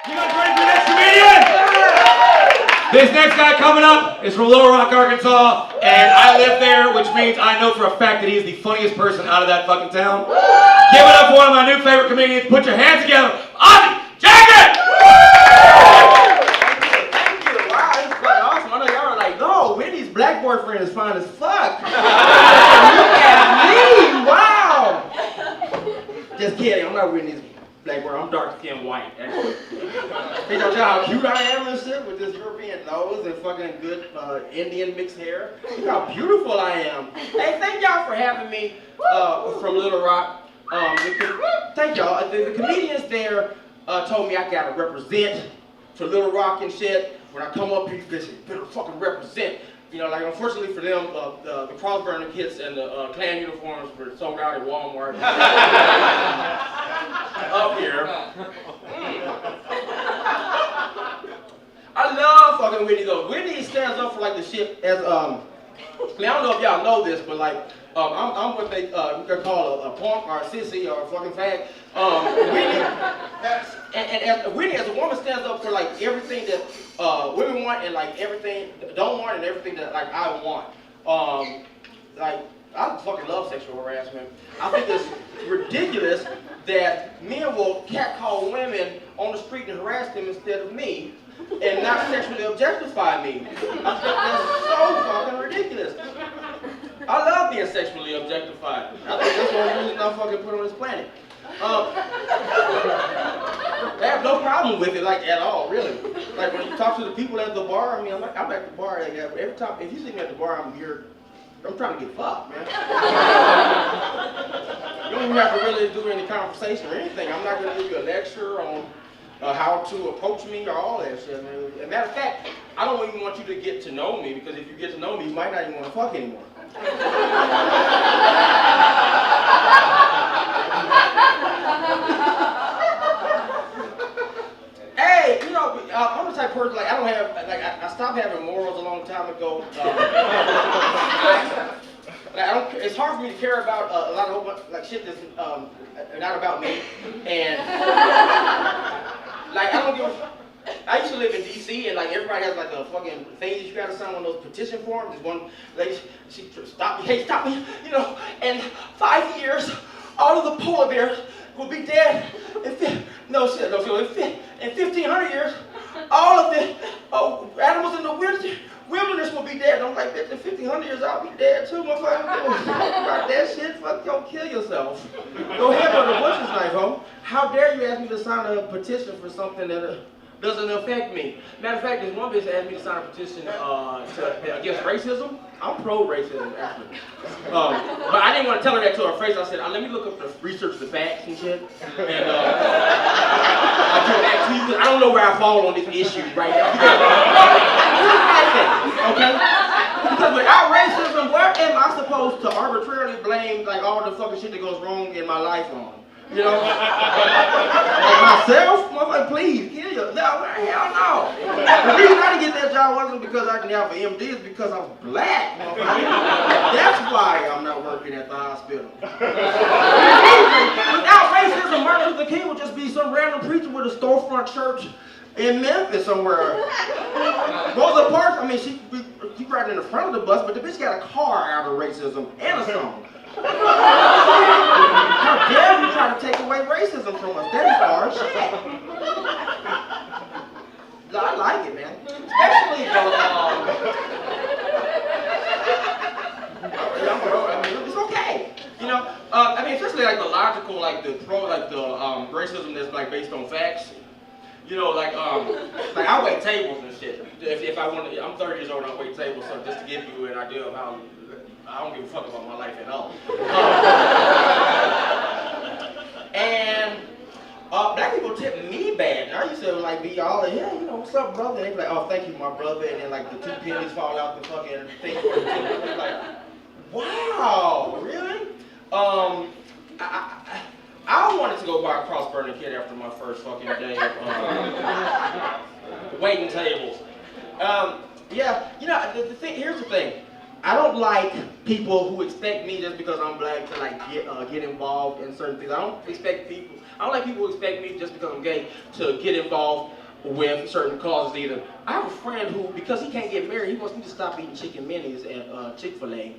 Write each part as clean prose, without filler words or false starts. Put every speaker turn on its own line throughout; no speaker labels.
You guys ready for the next comedian? This next guy coming up is from Little Rock, Arkansas, and I live there, which means I know for a fact that he is the funniest person out of that fucking town. Give it up for one of my new favorite comedians. Put your hands together. Ozzy! Jacket!
Thank you. Wow, this is fucking awesome. I know y'all are like, no, Whitney's black boyfriend is fine as fuck. Look at me. Wow. Just kidding. I'm not Whitney's black boy. I'm dark skinned white, actually. Think y'all how cute I am and shit with this European nose and fucking good Indian mixed hair. Look how beautiful I am. Hey, thank y'all for having me from Little Rock. Thank y'all. The comedians there told me I gotta represent for Little Rock and shit. When I come up here, you better fucking represent. You know, like unfortunately for them, the cross-burner kits and the Klan uniforms were sold out at Walmart. Up here. I love fucking Whitney though. Whitney stands up for like the shit as I don't know if y'all know this, but like I'm what they call a punk or a sissy or a fucking fag. Whitney as a woman stands up for like everything that women want and like everything don't want and everything that like I want. Like I fucking love sexual harassment. I think it's ridiculous that men will catcall women on the street and harass them instead of me and not sexually objectify me. I think that's so fucking ridiculous. I love being sexually objectified. I think that's one reason I fucking put on this planet. I have no problem with it, like, at all, really. Like, when you talk to the people at the bar, I mean, I'm at the bar, like, every time, if you see me at the bar, I'm trying to get fucked, man. You don't even have to really do any conversation or anything. I'm not going to give you a lecture on how to approach me or all that shit, man. As a matter of fact, I don't even want you to get to know me, because if you get to know me, you might not even want to fuck anymore. Hey, you know, I'm the type of person, like, I don't have, like, I stopped having morals a long time ago. It's hard for me to care about a lot of, like, shit that's not about me. And, like, I don't give a, I used to live in D.C. and, like, everybody has, like, a fucking thing that you gotta sign on those petition forms. There's one lady, she stopped me, hey, stop me, you know, in 5 years, all of the polar bears will be dead. In 1,500 years, all of the animals in the wilderness will be dead. I'm like, bitch, in 1,500 years, I'll be dead too, motherfucker. About that shit, fuck, go kill yourself. Go ahead with the butcher's knife, ho. How dare you ask me to sign a petition for something that doesn't affect me? Matter of fact, this one bitch asked me to sign a petition against racism. I'm pro-racism, actually. But I didn't want to tell her that to her face. I said, let me look up the research, the facts and shit. And I'll get back to you. I don't know where I fall on this issue right now. Okay? Because without racism, where am I supposed to arbitrarily blame like all the fucking shit that goes wrong in my life on? You know? Like myself? Motherfucker, please, kill yourself. No, hell no. The reason I didn't get that job wasn't because I didn't have an MD, it's because I was black, motherfucker. That's why I'm not working at the hospital. Without racism, Martin Luther King would just be some random preacher with a storefront church in Memphis somewhere. Rosa Parks, I mean, she right in the front of the bus, but the bitch got a car out of racism and a song. How dare you try to take away racism from us? That is our shit. I like it, man. Especially it's okay. You know, I mean, especially like the logical, like the racism that's like based on facts. You know, like I wait tables and shit. If I want to, I'm 30 years old and I wait tables, so just to give you an idea of how I don't give a fuck about my life at all. And black people tip me bad. I used to like be all like, yeah, you know, what's up, brother? And they be like, oh, thank you, my brother. And then like the 2 pennies fall out the fucking thing for the tip. And like, wow, really? I wanted to go buy a cross-burner kit after my first fucking day of waiting tables. Yeah, you know, here's the thing. I don't like people who expect me just because I'm black to like get involved in certain things. I don't like people who expect me just because I'm gay to get involved with certain causes either. I have a friend who, because he can't get married, he wants me to stop eating chicken minis at Chick-fil-A.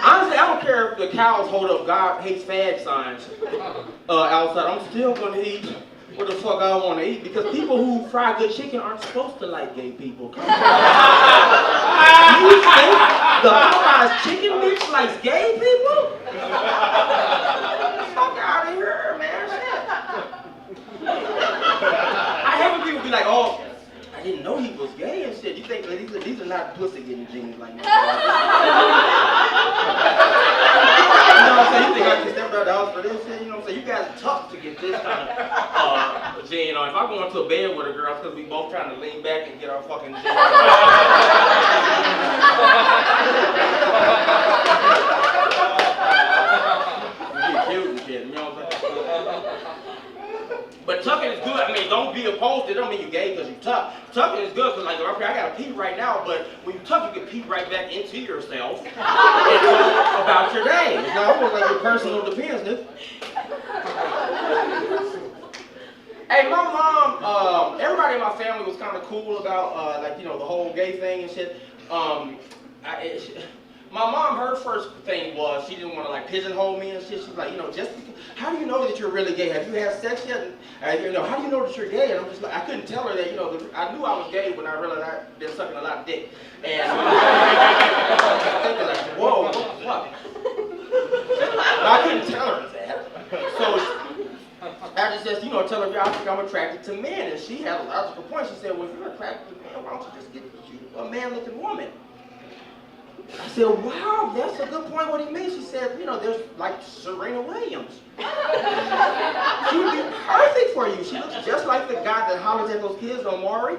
Honestly, I don't care if the cows hold up God hates fag signs outside. I'm still gonna eat what the fuck I want to eat because people who fry good chicken aren't supposed to like gay people. Come on. You think the Popeye's chicken mix likes gay people? Fuck out of here, man. Shit. I hate when people be like, oh, I didn't know he was gay and shit. You think these are not pussy getting genes like that? You know what I'm saying? You think I can step out the house for this shit? You know what I'm saying? You guys are tough to get this kind of gene on. If I go into a bed with a girl, it's because we both trying to lean back and get our fucking gene on. We get cute and shit, you know what I'm saying? But tucking is good. I mean, don't be opposed to it. Don't mean you're gay because you tuck. Tucking is good because, like, okay, I got to pee right now, but when you tuck, you can pee right back into yourself and talk about your day. It's not almost like your personal business. Hey, my mom, everybody in my family was kind of cool about, like, you know, the whole gay thing and shit. My mom, her first thing was she didn't want to like pigeonhole me and shit. She was like, you know, just because, how do you know that you're really gay? Have you had sex yet? You know, how do you know that you're gay? And I'm just like, I couldn't tell her that, you know, I knew I was gay when I realized I'd been sucking a lot of dick. And I was thinking like, whoa, what the fuck? But I couldn't tell her that. So I just said, you know, tell her, I think I'm attracted to men. And she had a logical point. She said, well, if you're attracted to men, why don't you just get a man-looking woman? I said, wow, that's a good point. What do you mean? She said, you know, there's like Serena Williams. She would be perfect for you. She looks just like the guy that hollers at those kids on Maury.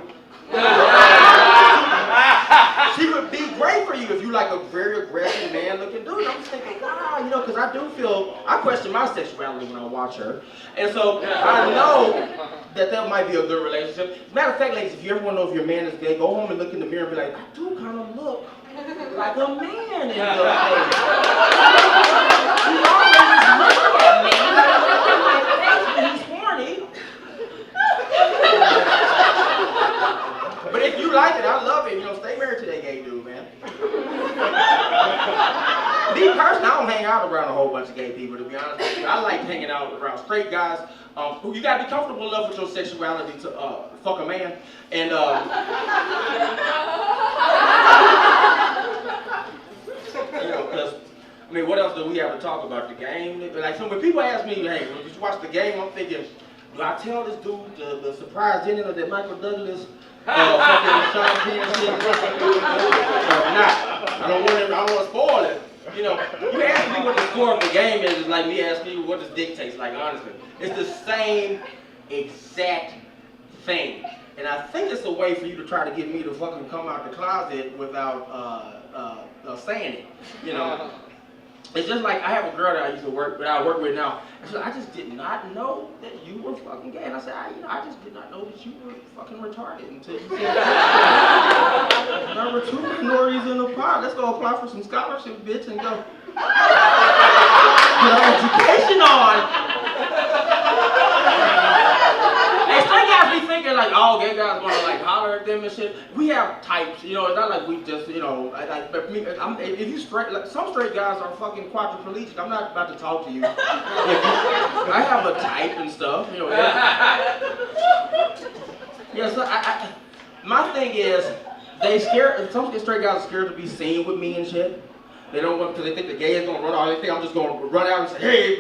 She would be great for you if you like a very aggressive man-looking dude. I'm just thinking, wow, you know, because I question my sexuality when I watch her. And so I know that might be a good relationship. Matter of fact, ladies, if you ever want to know if your man is gay, go home and look in the mirror and be like, I do kind of look like a man in the face. He always looking at me like he's horny. But if you like it, I love it. You know, stay married to that gay dude, man. Me personally, I don't hang out around a whole bunch of gay people, to be honest with you. I like hanging out around straight guys who you gotta be comfortable enough with your sexuality to fuck a man. And you know, because I mean, what else do we have to talk about? The game? Like, so when people ask me, hey, did you watch the game? I'm thinking, do I tell this dude the surprise ending of that Michael Douglas fucking Sean Penn shit? Nah, I don't want to spoil it. You know, you ask me what the score of the game is, it's like me asking you what this dick tastes like, honestly. It's the same exact thing. And I think it's a way for you to try to get me to fucking come out the closet without saying it, you know. It's just like I have a girl that I work with now. And she said, I just did not know that you were fucking gay. And I said, I just did not know that you were fucking retarded until you said that. Number 2 minorities in the pot. Let's go apply for some scholarship, bitch, and go get our education on. And straight guys be thinking like, oh, gay guys want to like holler at them and shit. We have types, you know. It's not like we just, you know, like. But me, if you straight, like, some straight guys are fucking quadriplegic. I'm not about to talk to you. I have a type and stuff, you know. Yeah. So my thing is, they scared. Some straight guys are scared to be seen with me and shit. They don't want because they think the gay is gonna run out. They think I'm just gonna run out and say, hey,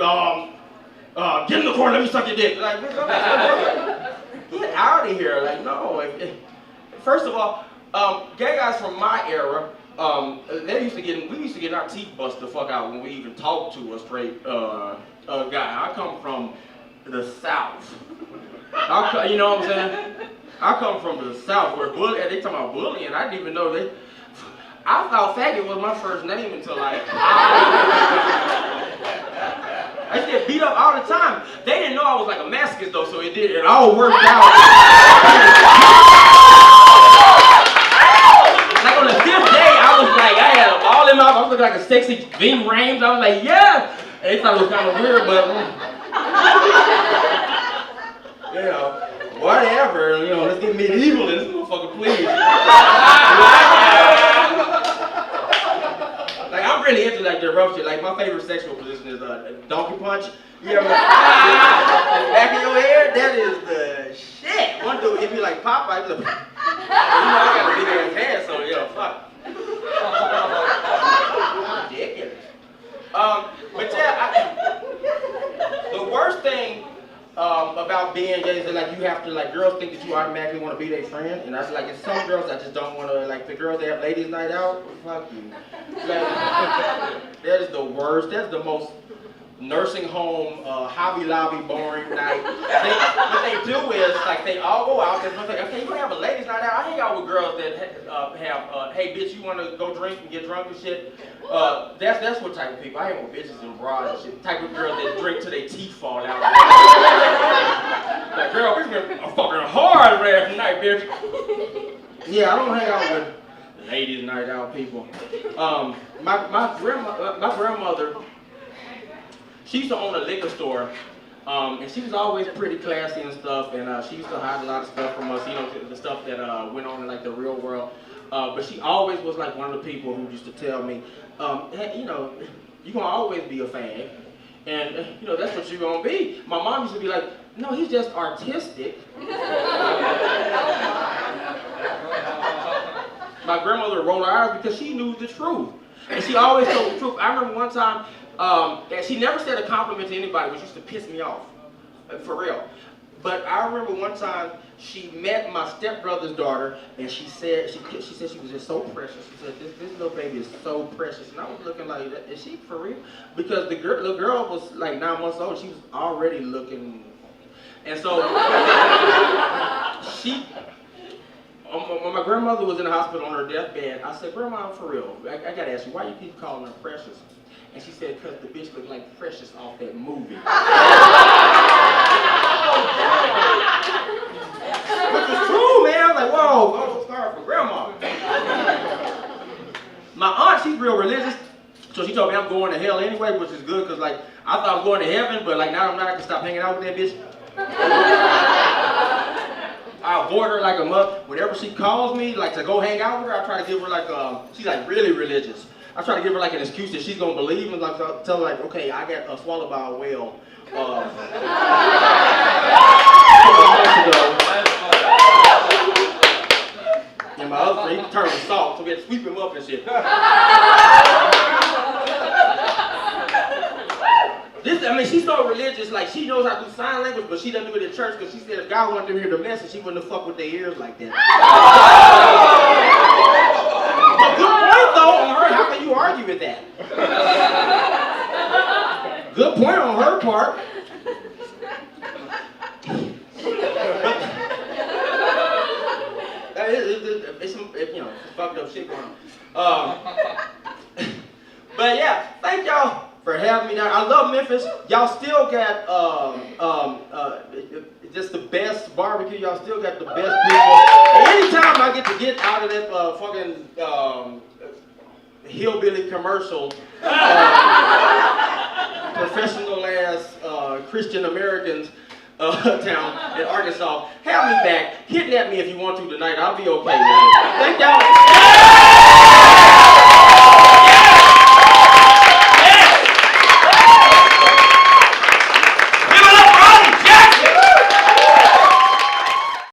get in the corner, let me suck your dick. Like, get out of here. Like, no. First of all, gay guys from my era, we used to get our teeth busted the fuck out when we even talked to a straight guy. I come from the South. You know what I'm saying? I come from the South where they talking about bullying. I didn't even know that. I thought faggot was my first name until like I used to get beat up all the time. They didn't know I was like a masochist though, so it all worked out. Like on the 5th day, I was like, I had a ball in my mouth. I was looking like a sexy Ving Rhames. I was like, yeah. And they thought it was kind of weird, but somewhere, you know, let's get medieval in this motherfucker, please. Like, I'm really into like the rough shit. Like, my favorite sexual position is donkey punch. You ever back of your head? That is the shit. One dude hit me like Popeye. Like, you know, I got a big ass head, so yeah, fuck. Ridiculous. But yeah, the worst thing about being gay is that like you have to like girls think that you automatically want to be their friend, and I feel like it's some girls that just don't want to like the girls that have ladies night out. Fuck you. Like, that is the worst. That's the most nursing home, Hobby Lobby boring night. What they do is like they all go out. They're like, okay, you gonna have a ladies night out. I hang out with girls that have, hey bitch, you wanna go drink and get drunk and shit. That's what type of people. I hang with bitches and bras and shit. Type of girls that drink till their teeth fall out. Like, girl, we been fucking hard last night, bitch. Yeah, I don't hang out with ladies night out people. My grandmother. She used to own a liquor store, and she was always pretty classy and stuff, and she used to hide a lot of stuff from us, you know, the stuff that went on in like the real world. But she always was like one of the people who used to tell me, hey, you know, you're gonna always be a fag, and you know, that's what you're gonna be. My mom used to be like, no, he's just artistic. My grandmother rolled her eyes because she knew the truth, and she always told the truth. I remember one time, and she never said a compliment to anybody, which used to piss me off, for real. But I remember one time she met my stepbrother's daughter, and she said she was just so precious. She said this little baby is so precious, and I was looking like, is she for real? Because the little girl was like 9 months old. She was already looking, and so she. When my grandmother was in the hospital on her deathbed, I said, Grandma, for real, I gotta ask you, why you keep calling her Precious? And she said, because the bitch looked like Precious off that movie. Which was true, man. I was like, whoa, sorry for Grandma. My aunt, she's real religious, so she told me I'm going to hell anyway, which is good, because like, I thought I was going to heaven, but like now I'm not, I can stop hanging out with that bitch. I avoid her like a mother. Whenever she calls me, like to go hang out with her, I try to give her like, she's like really religious. I try to give her like an excuse that she's gonna believe and like tell her like, okay, I got swallowed by a whale. A couple of months ago. And my other friend, he turned to salt, so we had to sweep him up and shit. I mean, she's so religious, like she knows how to do sign language, but she doesn't do it in church because she said if God wanted to hear the message, she wouldn't have fucked with their ears like that. But good point though on her, how can you argue with that? Good point on her part. It's some, you know, fucked up shit going on. But yeah, thank y'all for having me down. I love Memphis. Y'all still got just the best barbecue. Y'all still got the best people. And anytime I get out of that fucking hillbilly commercial, professional ass Christian Americans town in Arkansas, have me back. Kidnap me if you want to tonight. I'll be okay with it. Thank y'all.